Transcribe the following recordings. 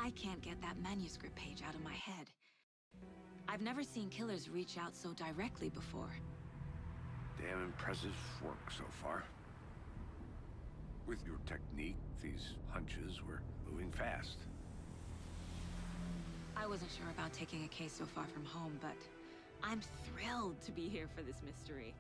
I can't get that manuscript page out of my head. I've never seen killers reach out so directly before. Damn impressive work so far. With your technique, these hunches were moving fast. I wasn't sure about taking a case so far from home, but I'm thrilled to be here for this mystery.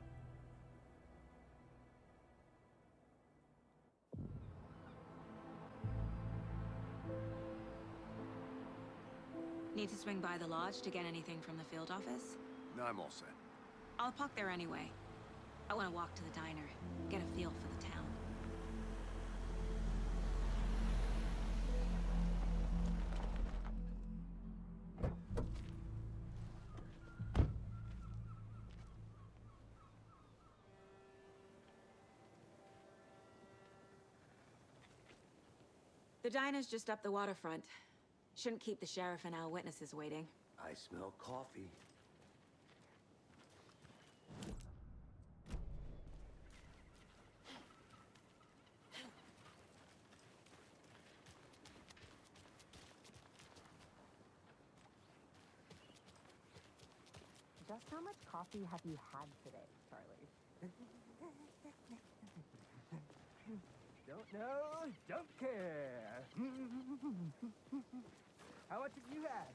Need to swing by the lodge to get anything from the field office? No, I'm all set. I'll park there anyway. I want to walk to the diner, get a feel for the town. The diner's just up the waterfront. Shouldn't keep the sheriff and our witnesses waiting. I smell coffee. Just how much coffee have you had today, Charlie? Don't know, don't care. How much have you had?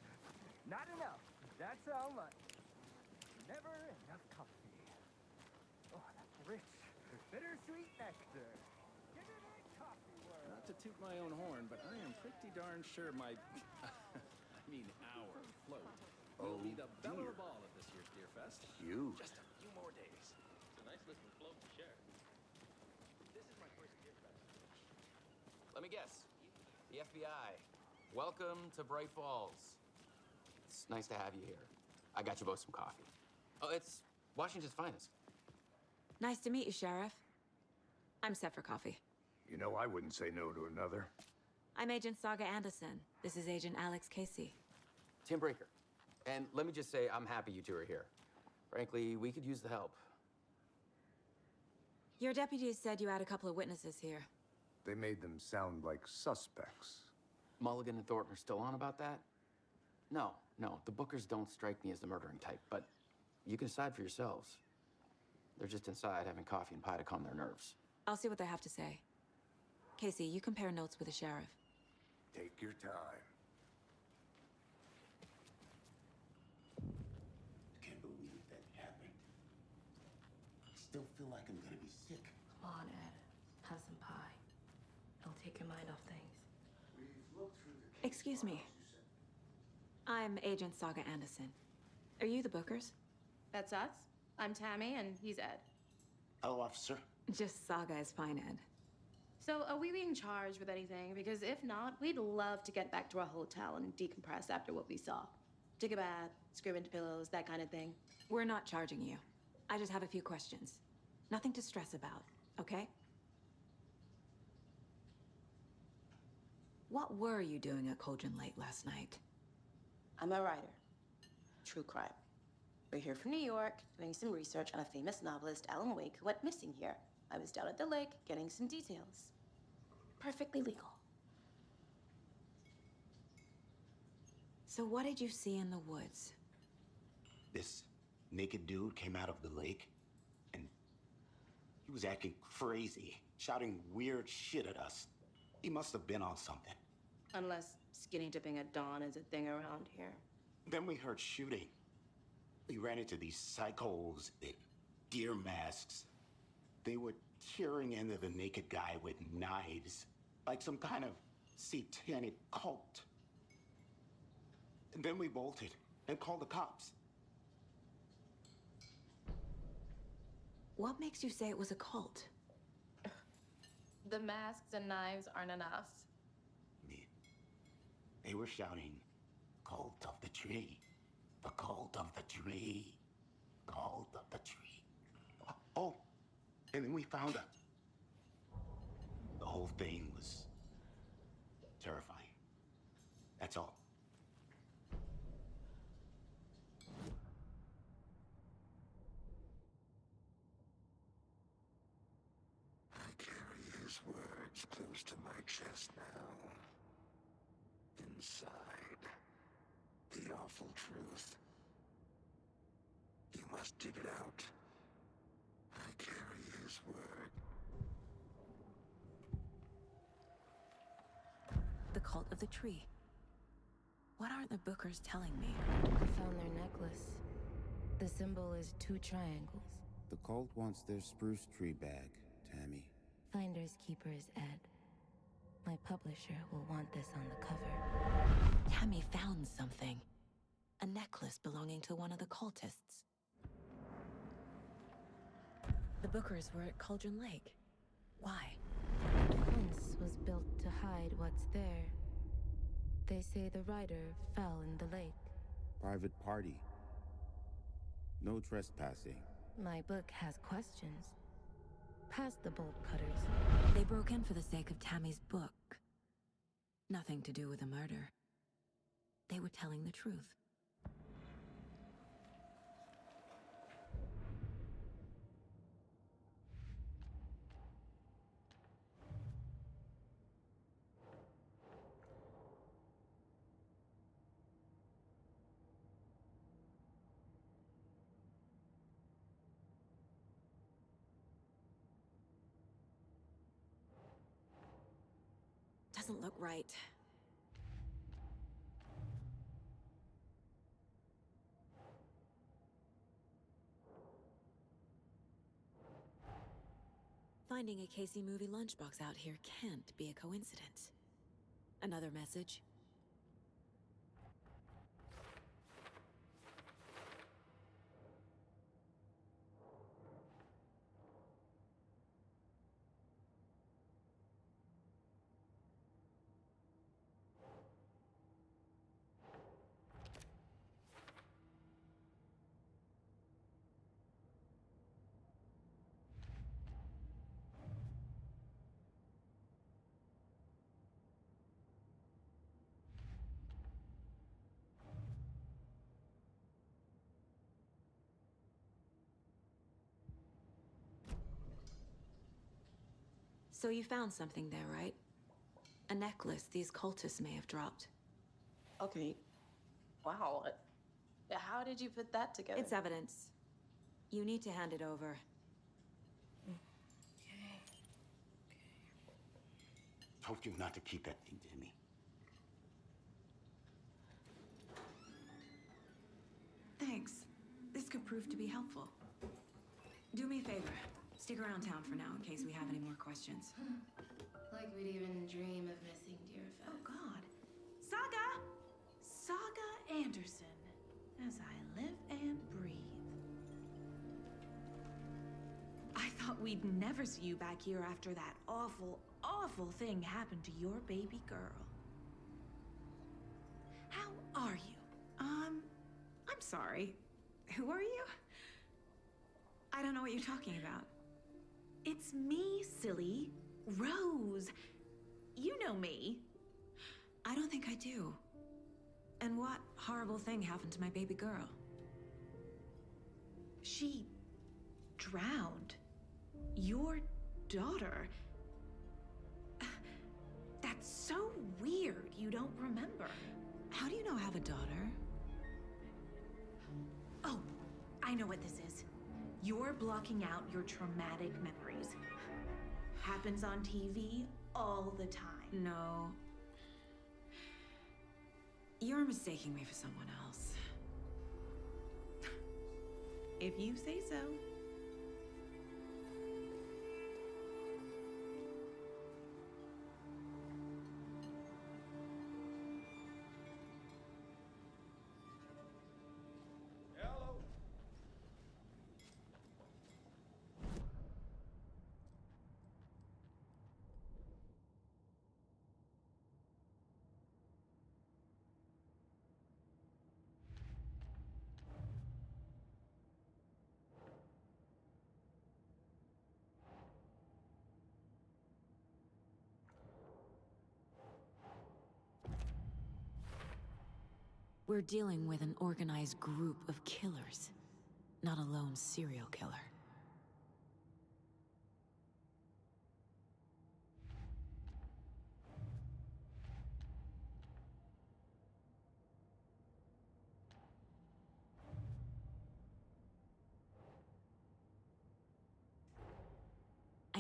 Not enough. That's how much. Never enough coffee. Oh, that's rich, bittersweet nectar. Give it a coffee word. Not to toot my own horn, but I am pretty darn sure my... I mean our float will be the belle of the ball at this year's Deer Fest. Huge. Just a few more days. It's a nice looking float to share. This is my first Deer Fest. Let me guess. The FBI. Welcome to Bright Falls. It's nice to have you here. I got you both some coffee. Oh, it's Washington's finest. Nice to meet you, Sheriff. I'm set for coffee. You know, I wouldn't say no to another. I'm Agent Saga Anderson. This is Agent Alex Casey. Tim Breaker. And let me just say, I'm happy you two are here. Frankly, we could use the help. Your deputies said you had a couple of witnesses here. They made them sound like suspects. Mulligan and Thornton are still on about that? No, the Bookers don't strike me as the murdering type, but you can decide for yourselves. They're just inside having coffee and pie to calm their nerves. I'll see what they have to say. Casey, you compare notes with the sheriff. Take your time. Can't believe that happened. I still feel like I'm gonna be sick. Come on, Ed. Have some pie. It'll take your mind off things. We've looked through the Excuse me. I'm Agent Saga Anderson. Are you the Bookers? That's us. I'm Tammy, and he's Ed. Hello, officer. Just Saga is fine, Ed. So, are we being charged with anything? Because if not, we'd love to get back to our hotel and decompress after what we saw. Take a bath, scream into pillows, that kind of thing. We're not charging you. I just have a few questions. Nothing to stress about, okay? What were you doing at Cauldron Lake last night? I'm a writer. True crime. We're here from New York, doing some research on a famous novelist, Alan Wake, who went missing here. I was down at the lake, getting some details. Perfectly legal. So what did you see in the woods? This naked dude came out of the lake, and he was acting crazy, shouting weird shit at us. He must have been on something. Unless skinny dipping at dawn is a thing around here. Then we heard shooting. We ran into these psychos in deer masks. They were tearing into the naked guy with knives, like some kind of satanic cult. And then we bolted and called the cops. What makes you say it was a cult? The masks and knives aren't enough. I mean, they were shouting, "Cult of the tree, the cult of the tree, cult of the tree." Oh, and then we found her. The whole thing was terrifying. That's all. I carry his words close to my chest now. In inside. The awful truth. You must dig it out. I carry his word. The cult of the tree. What aren't the Bookers telling me? I found their necklace. The symbol is 2 triangles. The cult wants their spruce tree bag, Tammy. Finders keepers, Ed. My publisher will want this on the cover. Tammy found something. A necklace belonging to one of the cultists. The Bookers were at Cauldron Lake. Why? Once was built to hide what's there. They say the rider fell in the lake. Private party. No trespassing. My book has questions. Past the bolt cutters. They broke in for the sake of Tammy's book. Nothing to do with the murder. They were telling the truth. Doesn't look right. Finding a Casey movie lunchbox out here can't be a coincidence. Another message? So you found something there, right? A necklace these cultists may have dropped. Okay. Wow. How did you put that together? It's evidence. You need to hand it over. Told you not to keep that thing to me. Thanks. This could prove to be helpful. Do me a favor. Stick around town for now in case we have any more questions. Like we'd even dream of missing Deerfest. Oh, God. Saga Anderson. As I live and breathe. I thought we'd never see you back here after that awful, awful thing happened to your baby girl. How are you? I'm sorry. Who are you? I don't know what you're talking about. It's me, silly. Rose. You know me. I don't think I do. And what horrible thing happened to my baby girl? She drowned. Your daughter. That's so weird you don't remember. How do you know I have a daughter? Oh, I know what this is. You're blocking out your traumatic memories. Happens on TV all the time. No. You're mistaking me for someone else. If you say so. We're dealing with an organized group of killers, not a lone serial killer.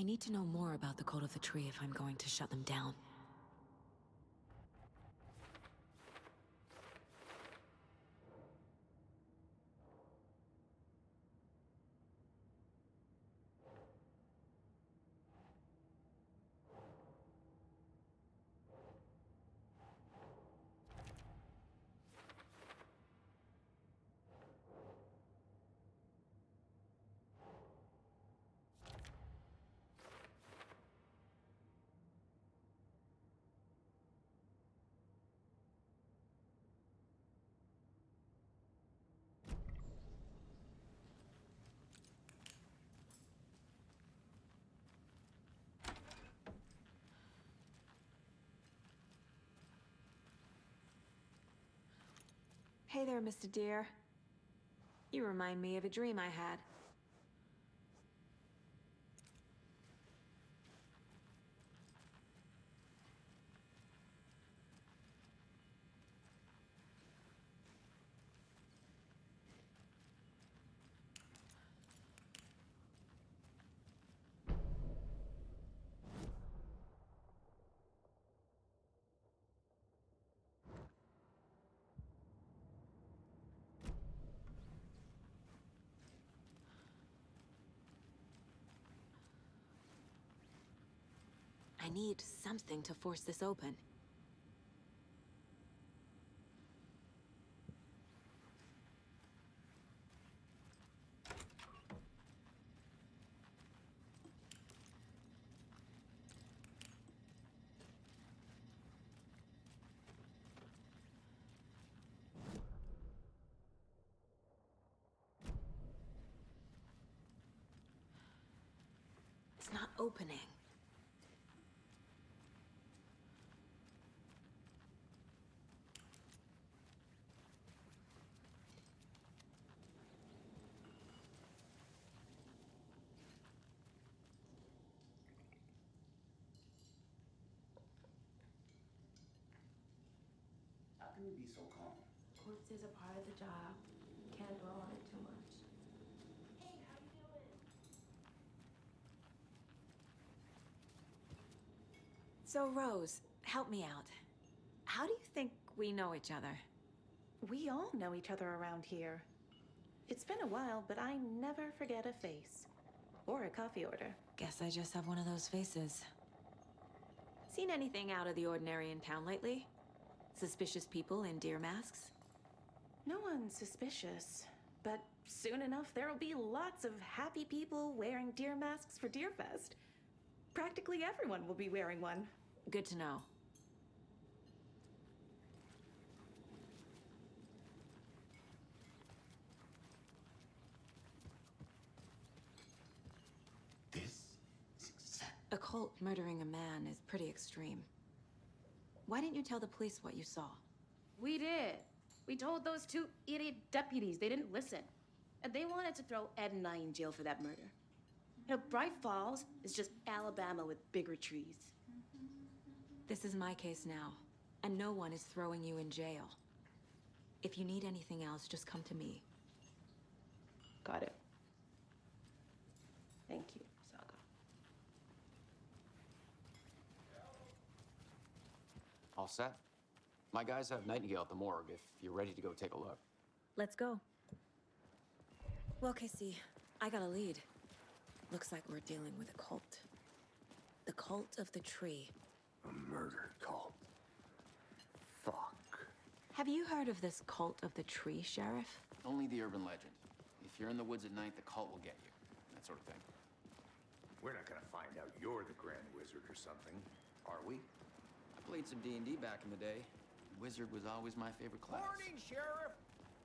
I need to know more about the Cult of the Tree if I'm going to shut them down. Hey there, Mr. Deer. You remind me of a dream I had. I need something to force this open. It's not opening. How can you be so calm? Quartz is a part of the job. Can't dwell on it too much. So, Rose, help me out. How do you think we know each other? We all know each other around here. It's been a while, but I never forget a face. Or a coffee order. Guess I just have one of those faces. Seen anything out of the ordinary in town lately? Suspicious people in deer masks? No one's suspicious. But soon enough, there'll be lots of happy people wearing deer masks for Deerfest. Practically everyone will be wearing one. Good to know. This is exactly... A cult murdering a man is pretty extreme. Why didn't you tell the police what you saw? We did. We told those two idiot deputies. They didn't listen. And they wanted to throw Ed and I in jail for that murder. You know, Bright Falls is just Alabama with bigger trees. This is my case now, and no one is throwing you in jail. If you need anything else, just come to me. Got it. Thank you, Saga. All set? My guys have Nightingale at the morgue if you're ready to go take a look. Let's go. Well, Casey, I got a lead. Looks like we're dealing with a cult. The Cult of the Tree. A murder cult. Fuck. Have you heard of this Cult of the Tree, Sheriff? Only the urban legend. If you're in the woods at night, the cult will get you. That sort of thing. We're not gonna find out you're the Grand Wizard or something, are we? I played some D&D back in the day. Wizard was always my favorite class. Morning, Sheriff!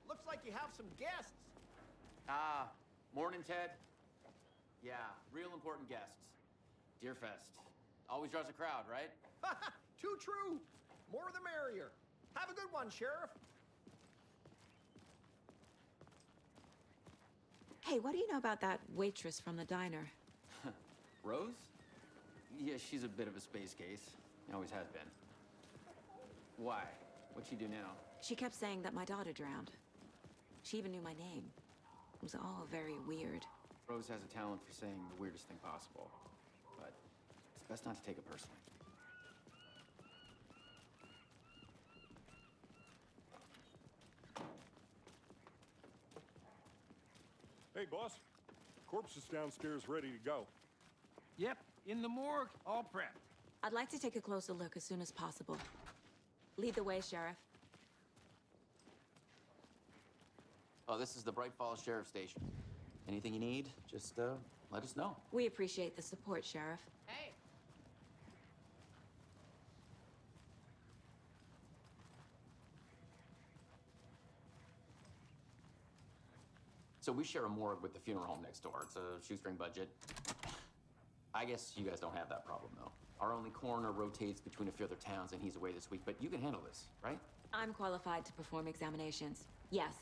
Looks like you have some guests. Ah, morning, Ted. Yeah, real important guests. Deerfest. Always draws a crowd, right? Too true. More the merrier. Have a good one, Sheriff. Hey, what do you know about that waitress from the diner? Rose? Yeah, she's a bit of a space case. Always has been. Why? What'd she do now? She kept saying that my daughter drowned. She even knew my name. It was all very weird. Rose has a talent for saying the weirdest thing possible. Best not to take it personally. Hey, boss. Corpse is downstairs ready to go. Yep, in the morgue, all prepped. I'd like to take a closer look as soon as possible. Lead the way, Sheriff. Oh, this is the Bright Falls Sheriff Station. Anything you need, just let us know. We appreciate the support, Sheriff. Hey! So we share a morgue with the funeral home next door. It's a shoestring budget. I guess you guys don't have that problem, though. Our only coroner rotates between a few other towns, and he's away this week, but you can handle this, right? I'm qualified to perform examinations. Yes.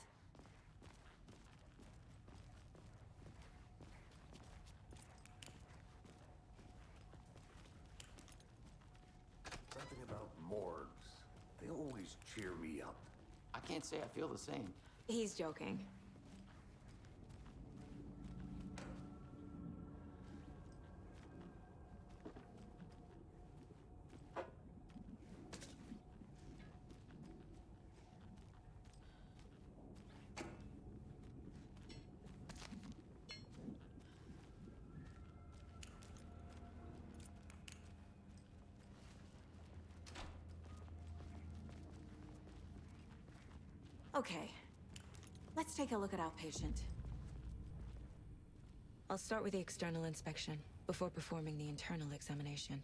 Something about morgues. They always cheer me up. I can't say I feel the same. He's joking. Okay, let's take a look at our patient. I'll start with the external inspection before performing the internal examination.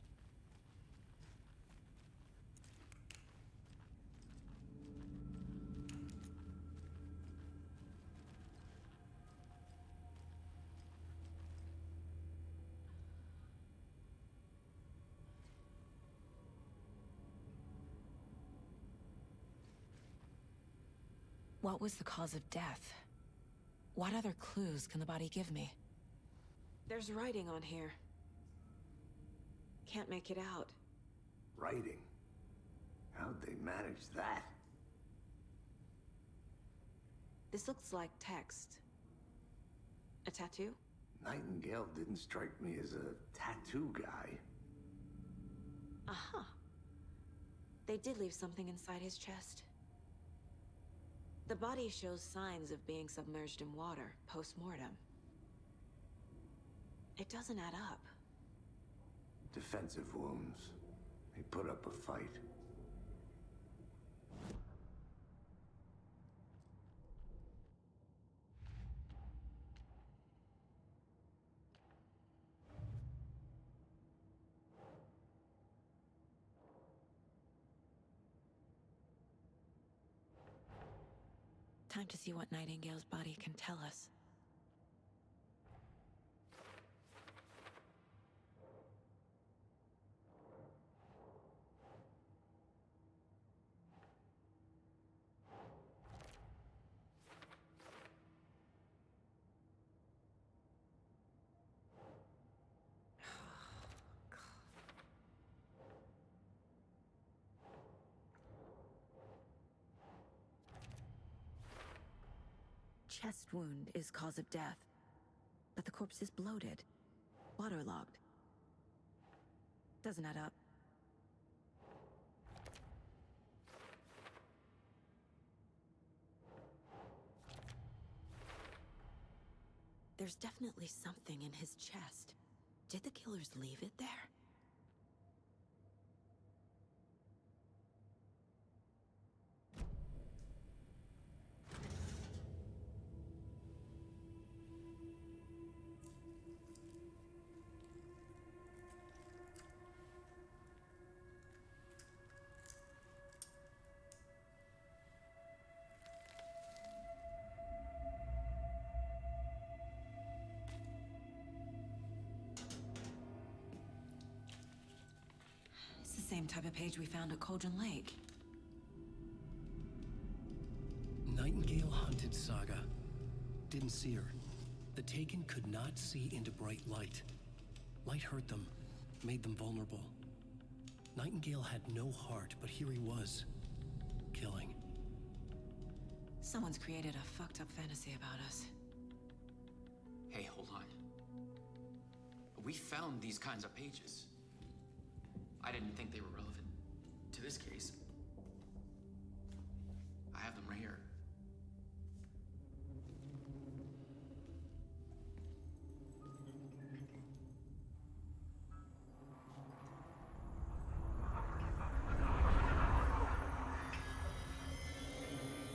What was the cause of death? What other clues can the body give me? There's writing on here. Can't make it out. Writing? How'd they manage that? This looks like text. A tattoo? Nightingale didn't strike me as a tattoo guy. Aha. They did leave something inside his chest. The body shows signs of being submerged in water post-mortem. It doesn't add up. Defensive wounds. They put up a fight. Time to see what Nightingale's body can tell us. Chest wound is cause of death, but the corpse is bloated, waterlogged. Doesn't add up. There's definitely something in his chest. Did the killers leave it there? Same type of page we found at Cauldron Lake. Nightingale hunted Saga. Didn't see her. The Taken could not see into bright light. Light hurt them, made them vulnerable. Nightingale had no heart, but here he was, killing. Someone's created a fucked up fantasy about us. Hey, hold on. We found these kinds of pages. I didn't think they were relevant to this case. I have them right here.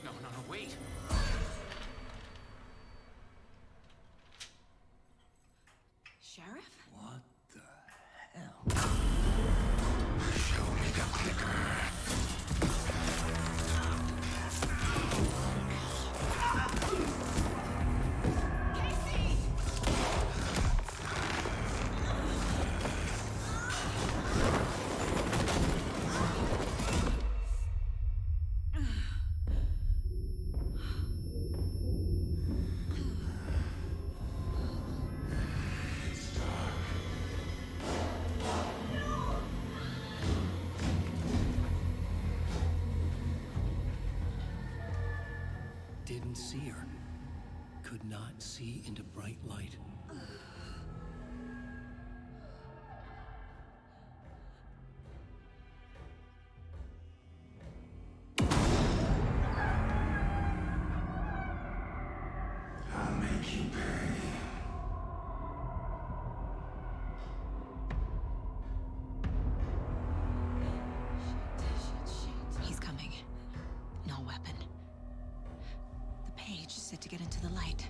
No, wait! Sheriff? What the hell? Show me the clicker. Didn't see her. Could not see into bright light. I'll make you pay. He's coming. No weapon. The page said to get into the light.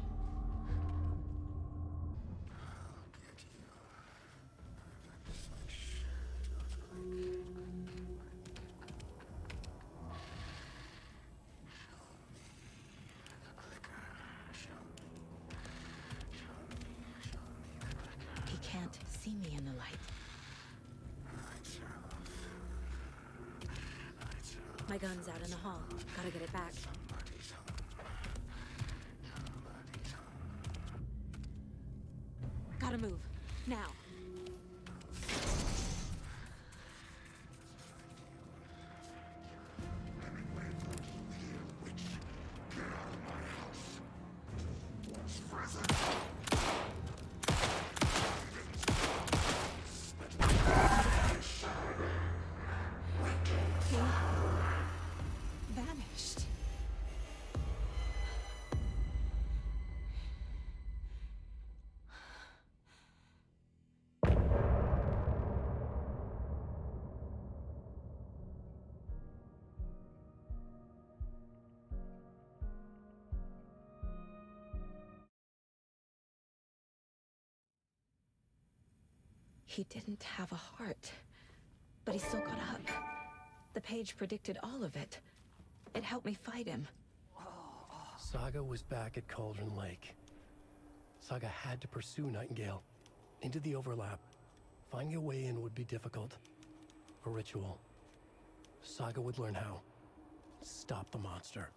He can't see me in the light. My gun's out in the hall. Gotta get it back. Gotta move. Now. He vanished. He didn't have a heart, but he still got up. The page predicted all of it. It helped me fight him. Saga was back at Cauldron Lake. Saga had to pursue Nightingale into the overlap. Finding a way in would be difficult. A ritual. Saga would learn how. Stop the monster.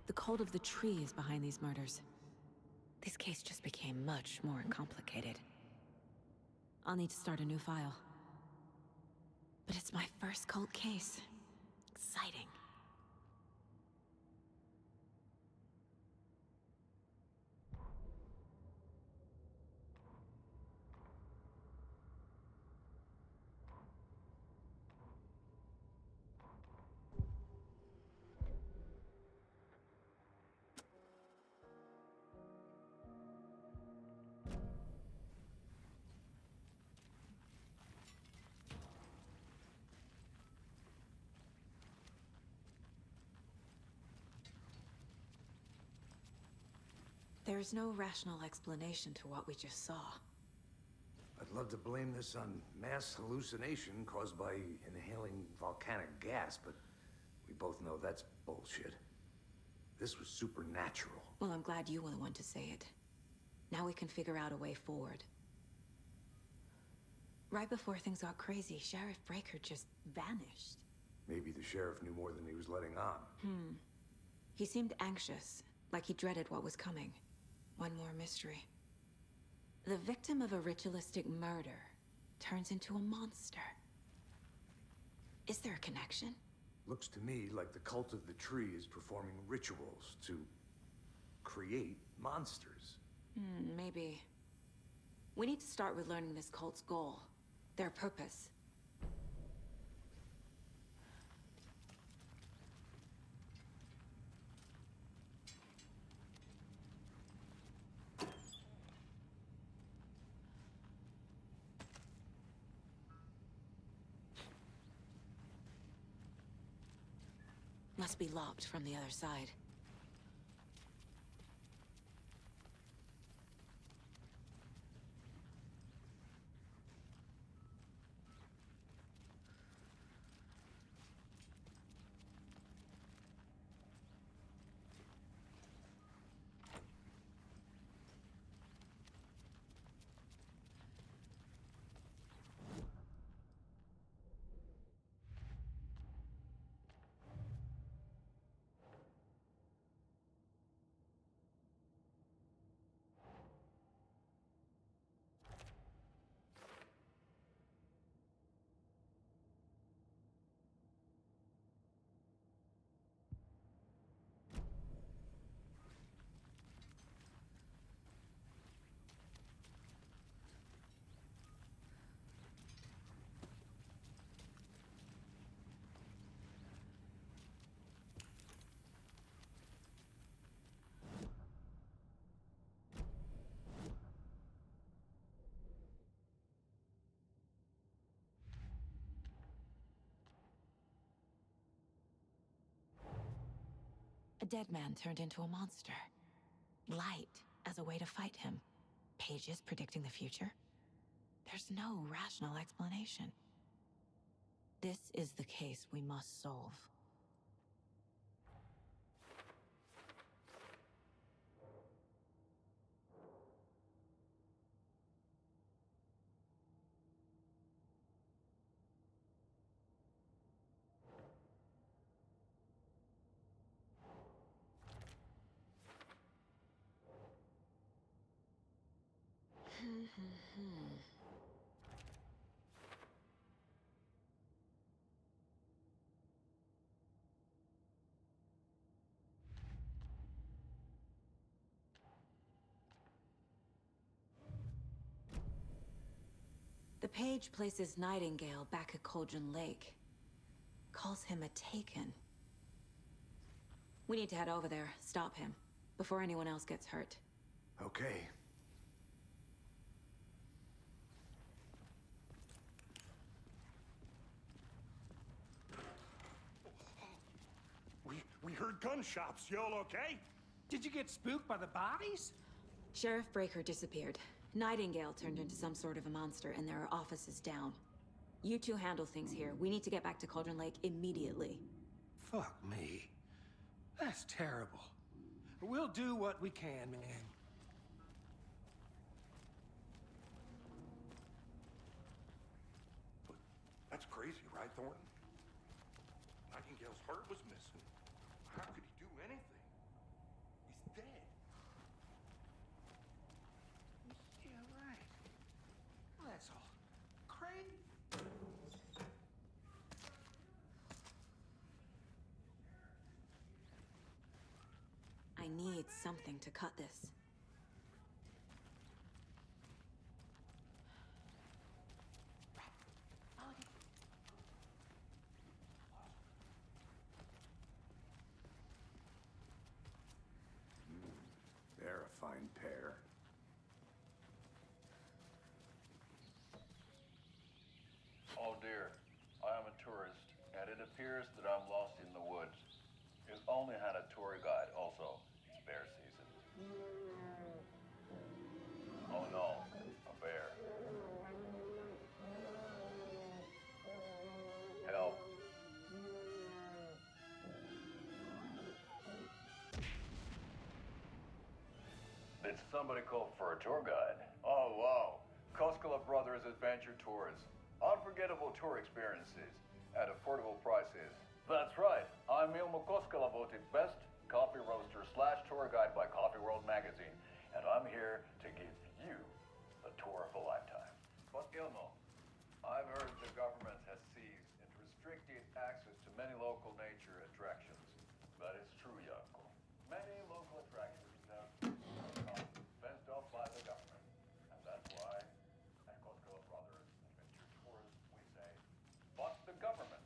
The cult of the tree is behind these murders. This case just became much more complicated. I'll need to start a new file. But it's my first cult case. Exciting. There's no rational explanation to what we just saw. I'd love to blame this on mass hallucination caused by inhaling volcanic gas, but we both know that's bullshit. This was supernatural. Well, I'm glad you were the one to say it. Now we can figure out a way forward. Right before things got crazy, Sheriff Breaker just vanished. Maybe the sheriff knew more than he was letting on. He seemed anxious, like he dreaded what was coming. One more mystery. The victim of a ritualistic murder turns into a monster. Is there a connection? Looks to me like the cult of the tree is performing rituals to create monsters. Maybe. We need to start with learning this cult's goal, their purpose. Must be locked from the other side. A dead man turned into a monster. Light as a way to fight him. Pages predicting the future. There's no rational explanation. This is the case we must solve. The page places Nightingale back at Cauldron Lake. Calls him a Taken. We need to head over there, stop him, before anyone else gets hurt. Okay. We heard gunshots. Y'all okay? Did you get spooked by the bodies? Sheriff Breaker disappeared. Nightingale turned into some sort of a monster, and there are offices down. You two handle things here. We need to get back to Cauldron Lake immediately. Fuck me. That's terrible. We'll do what we can, man. But that's crazy, right, Thornton? Nightingale's heart was missing. How could he do anything? He's dead. Yeah, right. Well, that's all crazy. I need something to cut this. They're a fine pair. Oh dear, I am a tourist, and it appears that I'm lost in the woods. You only had a tour guide also. It's bear season. Did somebody call for a tour guide? Oh, wow. Koskela Brothers Adventure Tours. Unforgettable tour experiences at affordable prices. That's right. I'm Ilmo Koskela, voted best coffee roaster / tour guide by Coffee World magazine. And I'm here to give you a tour of a lifetime. But Ilmo, I've heard the government has seized and restricted access to many local nature attractions. That is true, Janko. Many local attractions have become fenced off by the government. And that's why at Koskela Brothers Adventure Tours we say, fuck the government.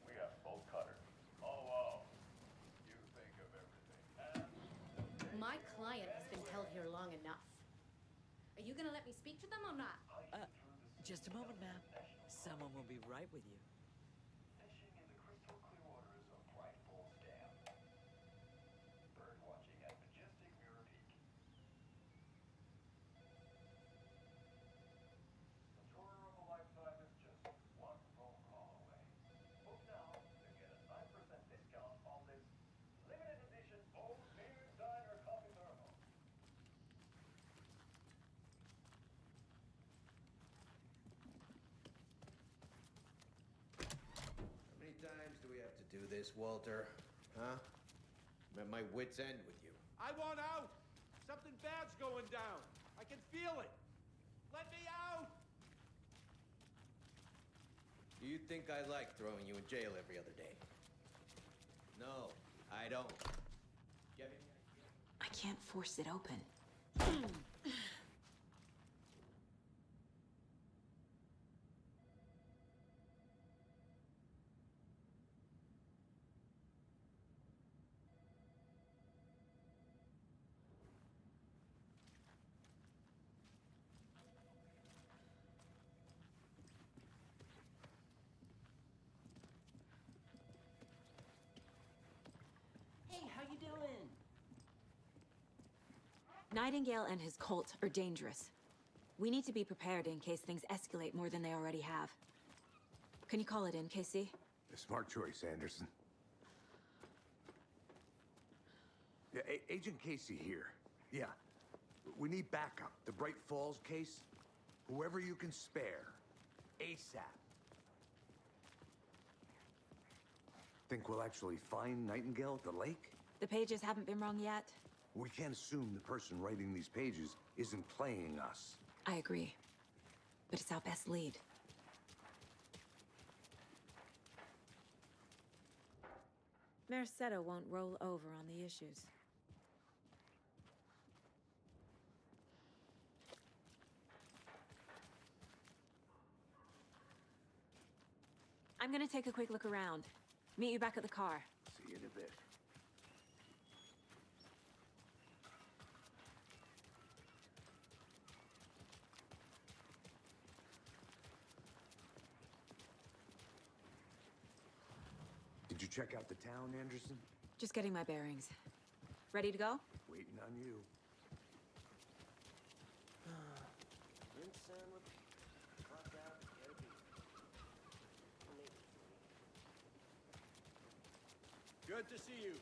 We have bolt cutters. Oh, wow. You think of everything. And My client has been held here long enough. Are you gonna let me speak to them or not? Just a moment, ma'am. Someone will be right with you. fishing in the crystal clear waters of Bright Falls Dam. Bird watching at majestic Mirror Peak. The tour of a lifetime is just one phone call away. Book now to get a 9% discount on this limited edition Old Beer Diner Coffee Thermal. How many times do we have to do this, Walter? Huh? I'm at my wit's end with you. I want out! Something bad's going down. I can feel it. Let me out! Do you think I like throwing you in jail every other day? No, I don't. Get me? I can't force it open. Hey, how you doing? Nightingale and his cult are dangerous. We need to be prepared in case things escalate more than they already have. Can you call it in, Casey? A smart choice, Anderson. Yeah, Agent Casey here. Yeah. We need backup. The Bright Falls case. Whoever you can spare. ASAP. Think we'll actually find Nightingale at the lake? The pages haven't been wrong yet. We can't assume the person writing these pages isn't playing us. I agree. But it's our best lead. Mercedo won't roll over on the issues. I'm gonna take a quick look around. Meet you back at the car. See you in a bit. Did you check out the town, Anderson? Just getting my bearings. Ready to go? Waiting on you. Rinse and repeat. Clock out, get a beat. Good to see you.